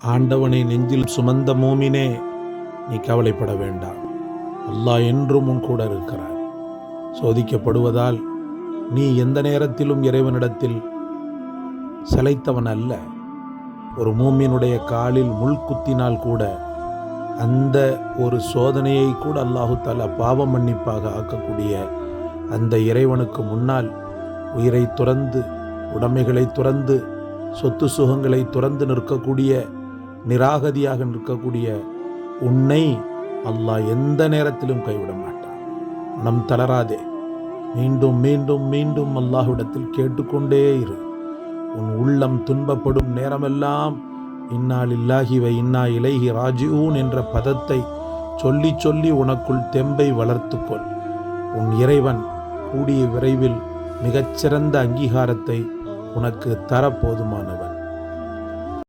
ஆண்டவனை நெஞ்சில் சுமந்த மூமினே, நீ கவலைப்பட வேண்டாம். அல்லாஹ் என்றும் உன் கூட இருக்கிறார். சோதிக்கப்படுவதால் நீ எந்த நேரத்திலும் இறைவனிடத்தில் சளைத்தவன் அல்ல. ஒரு மூமினுடைய காலில் முள் குத்தினால் கூட அந்த ஒரு சோதனையை கூட அல்லாஹு தஆலா பாவ மன்னிப்பாக ஆக்கக்கூடிய அந்த இறைவனுக்கு முன்னால் உயிரை துறந்து, உடைமைகளை துறந்து, சொத்து சுகங்களை துறந்து நிற்கக்கூடிய, நிராகதியாக நிற்கக்கூடிய உன்னை அல்லாஹ் எந்த நேரத்திலும் கைவிட மாட்டான். மனம் தளராதே. மீண்டும் மீண்டும் மீண்டும் அல்லாஹ்விடத்தில் கேட்டுக்கொண்டே இரு. உன் உள்ளம் துன்பப்படும் நேரமெல்லாம் இன்னா லில்லாஹி வ இன்னா இலைஹி ராஜிஊன் என்ற பதத்தை சொல்லி சொல்லி உனக்குள் தெம்பை வளர்த்துக்கொள். உன் இறைவன் கூடிய விரைவில் மிகச்சிறந்த அங்கீகாரத்தை உனக்கு தர போதுமானவன்.